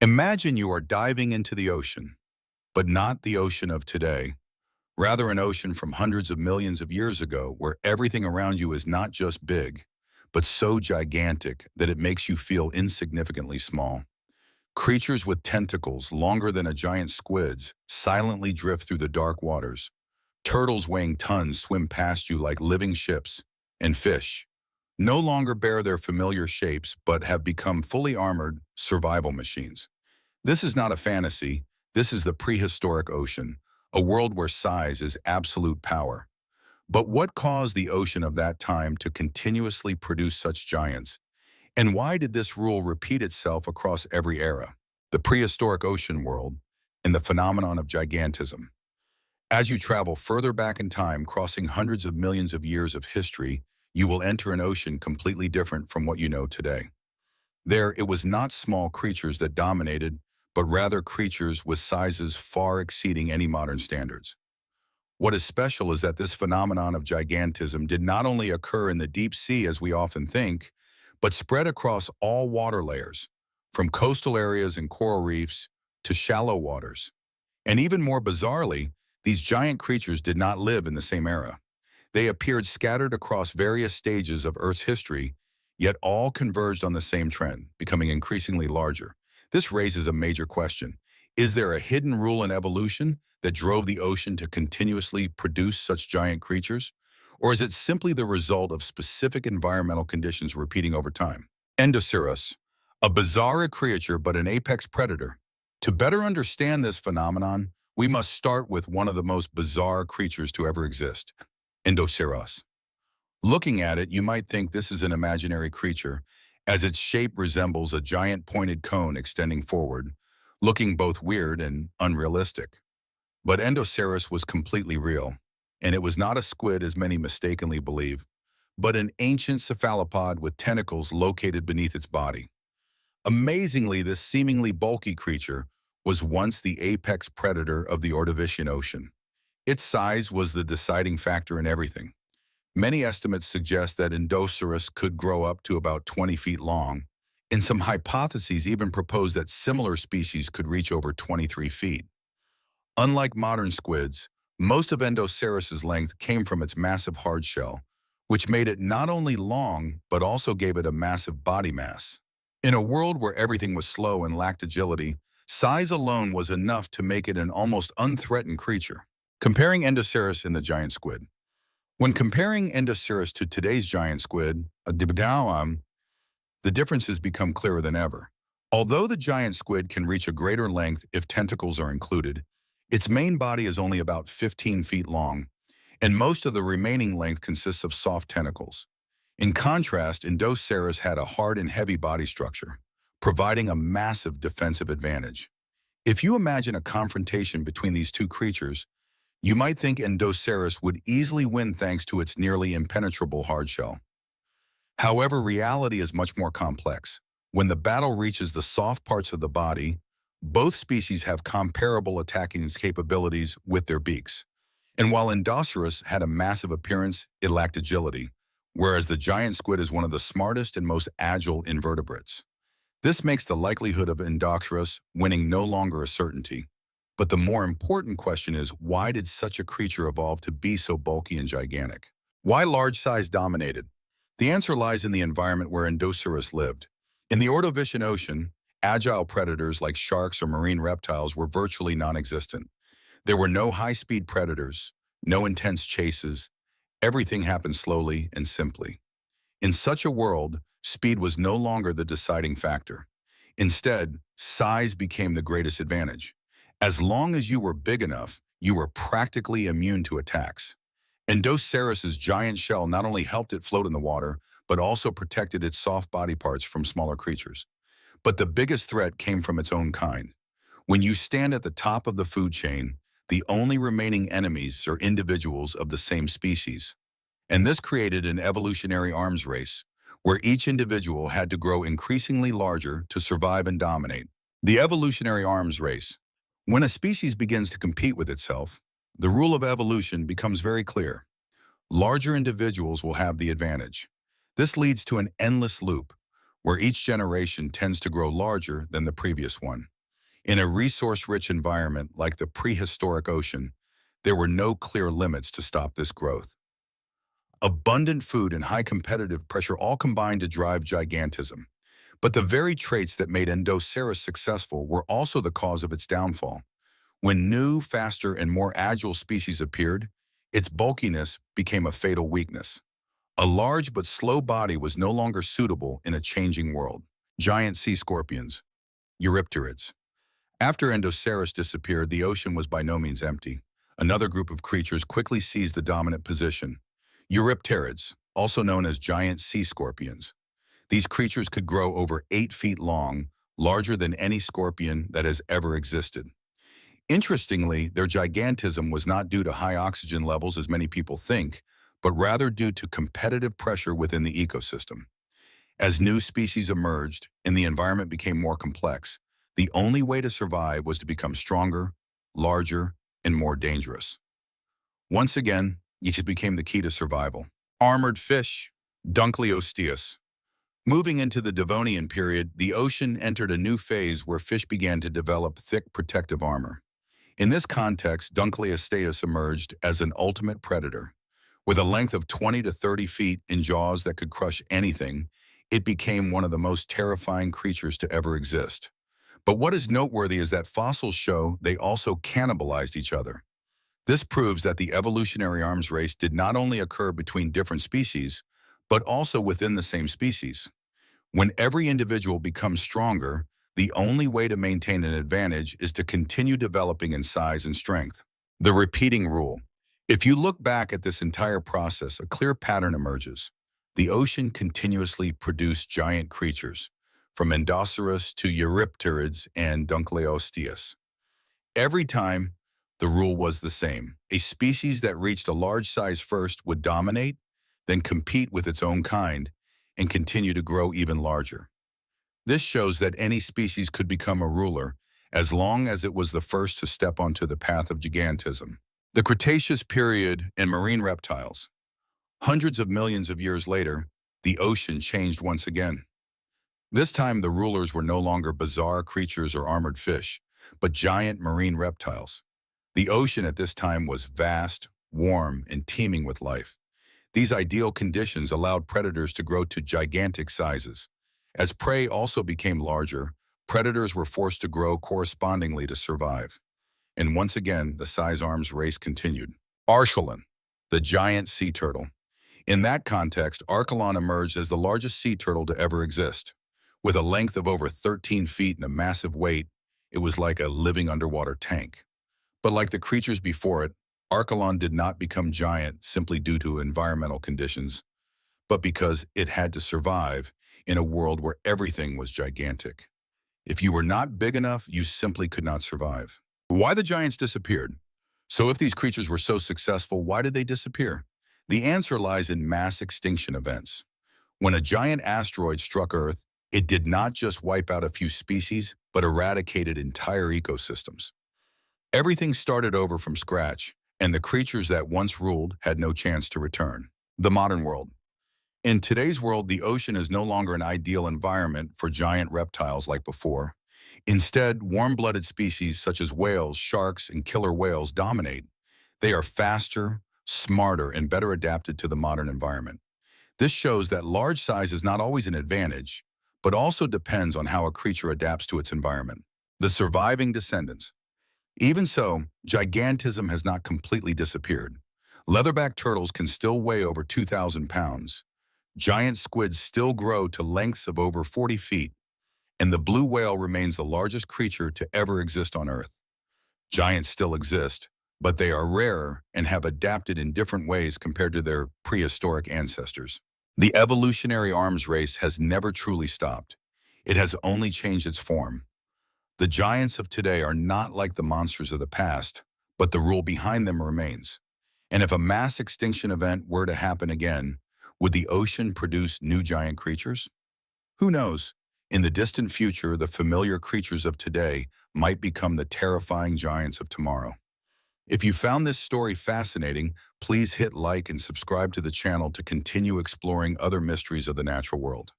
Imagine you are diving into the ocean, but not the ocean of today. Rather, an ocean from hundreds of millions of years ago where everything around you is not just big, but so gigantic that it makes you feel insignificantly small. Creatures with tentacles longer than a giant squid's silently drift through the dark waters. Turtles weighing tons swim past you like living ships, and fish no longer bear their familiar shapes but have become fully armored survival machines. This is not a fantasy, this is the prehistoric ocean, a world where size is absolute power. But what caused the ocean of that time to continuously produce such giants? And why did this rule repeat itself across every era? The prehistoric ocean world and the phenomenon of gigantism. As you travel further back in time, crossing hundreds of millions of years of history, you will enter an ocean completely different from what you know today. There, it was not small creatures that dominated, but rather creatures with sizes far exceeding any modern standards. What is special is that this phenomenon of gigantism did not only occur in the deep sea as we often think, but spread across all water layers, from coastal areas and coral reefs to shallow waters. And even more bizarrely, these giant creatures did not live in the same era. They appeared scattered across various stages of Earth's history, yet all converged on the same trend, becoming increasingly larger. This raises a major question. Is there a hidden rule in evolution that drove the ocean to continuously produce such giant creatures? Or is it simply the result of specific environmental conditions repeating over time? Endoceras, a bizarre creature but an apex predator. To better understand this phenomenon, we must start with one of the most bizarre creatures to ever exist, Endoceras. Looking at it, you might think this is an imaginary creature, as its shape resembles a giant pointed cone extending forward, looking both weird and unrealistic. But Endoceras was completely real, and it was not a squid as many mistakenly believe, but an ancient cephalopod with tentacles located beneath its body. Amazingly, this seemingly bulky creature was once the apex predator of the Ordovician Ocean. Its size was the deciding factor in everything. Many estimates suggest that Endoceras could grow up to about 20 feet long, and some hypotheses even propose that similar species could reach over 23 feet. Unlike modern squids, most of Endoceras's length came from its massive hard shell, which made it not only long but also gave it a massive body mass. In a world where everything was slow and lacked agility, size alone was enough to make it an almost unthreatened creature. Comparing Endoceras and the giant squid. When comparing Endoceras to today's giant squid, the differences become clearer than ever. Although the giant squid can reach a greater length if tentacles are included, its main body is only about 15 feet long, and most of the remaining length consists of soft tentacles. In contrast, Endoceras had a hard and heavy body structure, providing a massive defensive advantage. If you imagine a confrontation between these two creatures, you might think Endoceras would easily win thanks to its nearly impenetrable hard shell. However, reality is much more complex. When the battle reaches the soft parts of the body, both species have comparable attacking capabilities with their beaks. And while Endoceras had a massive appearance, it lacked agility, whereas the giant squid is one of the smartest and most agile invertebrates. This makes the likelihood of Endoceras winning no longer a certainty. But the more important question is, why did such a creature evolve to be so bulky and gigantic? Why large size dominated? The answer lies in the environment where Endoceras lived. In the Ordovician Ocean, agile predators like sharks or marine reptiles were virtually non-existent. There were no high-speed predators, no intense chases. Everything happened slowly and simply. In such a world, speed was no longer the deciding factor. Instead, size became the greatest advantage. As long as you were big enough, you were practically immune to attacks. Endoceras's giant shell not only helped it float in the water, but also protected its soft body parts from smaller creatures. But the biggest threat came from its own kind. When you stand at the top of the food chain, the only remaining enemies are individuals of the same species. And this created an evolutionary arms race, where each individual had to grow increasingly larger to survive and dominate. The evolutionary arms race. When a species begins to compete with itself, the rule of evolution becomes very clear. Larger individuals will have the advantage. This leads to an endless loop, where each generation tends to grow larger than the previous one. In a resource-rich environment like the prehistoric ocean, there were no clear limits to stop this growth. Abundant food and high competitive pressure all combined to drive gigantism. But the very traits that made Endoceras successful were also the cause of its downfall. When new, faster, and more agile species appeared, its bulkiness became a fatal weakness. A large but slow body was no longer suitable in a changing world. Giant sea scorpions, Eurypterids. After Endoceras disappeared, the ocean was by no means empty. Another group of creatures quickly seized the dominant position. Eurypterids, also known as giant sea scorpions. These creatures could grow over 8 feet long, larger than any scorpion that has ever existed. Interestingly, their gigantism was not due to high oxygen levels as many people think, but rather due to competitive pressure within the ecosystem. As new species emerged and the environment became more complex, the only way to survive was to become stronger, larger, and more dangerous. Once again, each became the key to survival. Armored fish, Dunkleosteus. Moving into the Devonian period, the ocean entered a new phase where fish began to develop thick protective armor. In this context, Dunkleosteus emerged as an ultimate predator. With a length of 20 to 30 feet and jaws that could crush anything, it became one of the most terrifying creatures to ever exist. But what is noteworthy is that fossils show they also cannibalized each other. This proves that the evolutionary arms race did not only occur between different species, but also within the same species. When every individual becomes stronger, the only way to maintain an advantage is to continue developing in size and strength. The repeating rule. If you look back at this entire process, a clear pattern emerges. The ocean continuously produced giant creatures, from Endoceras to Eurypterids and Dunkleosteus. Every time, the rule was the same. A species that reached a large size first would dominate, then compete with its own kind, and continue to grow even larger. This shows that any species could become a ruler as long as it was the first to step onto the path of gigantism. The Cretaceous period and marine reptiles. Hundreds of millions of years later, the ocean changed once again. This time, the rulers were no longer bizarre creatures or armored fish, but giant marine reptiles. The ocean at this time was vast, warm, and teeming with life. These ideal conditions allowed predators to grow to gigantic sizes. As prey also became larger, predators were forced to grow correspondingly to survive. And once again, the size arms race continued. Archelon, the giant sea turtle. In that context, Archelon emerged as the largest sea turtle to ever exist. With a length of over 13 feet and a massive weight, it was like a living underwater tank. But like the creatures before it, Archelon did not become giant simply due to environmental conditions, but because it had to survive in a world where everything was gigantic. If you were not big enough, you simply could not survive. Why the giants disappeared? So if these creatures were so successful, why did they disappear? The answer lies in mass extinction events. When a giant asteroid struck Earth, it did not just wipe out a few species, but eradicated entire ecosystems. Everything started over from scratch, and the creatures that once ruled had no chance to return. The modern world. In today's world, the ocean is no longer an ideal environment for giant reptiles like before. Instead, warm-blooded species such as whales, sharks, and killer whales dominate. They are faster, smarter, and better adapted to the modern environment. This shows that large size is not always an advantage, but also depends on how a creature adapts to its environment. The surviving descendants. Even so, gigantism has not completely disappeared. Leatherback turtles can still weigh over 2,000 pounds. Giant squids still grow to lengths of over 40 feet, and the blue whale remains the largest creature to ever exist on Earth. Giants still exist, but they are rarer and have adapted in different ways compared to their prehistoric ancestors. The evolutionary arms race has never truly stopped. It has only changed its form. The giants of today are not like the monsters of the past, but the rule behind them remains. And if a mass extinction event were to happen again, would the ocean produce new giant creatures? Who knows? In the distant future, the familiar creatures of today might become the terrifying giants of tomorrow. If you found this story fascinating, please hit like and subscribe to the channel to continue exploring other mysteries of the natural world.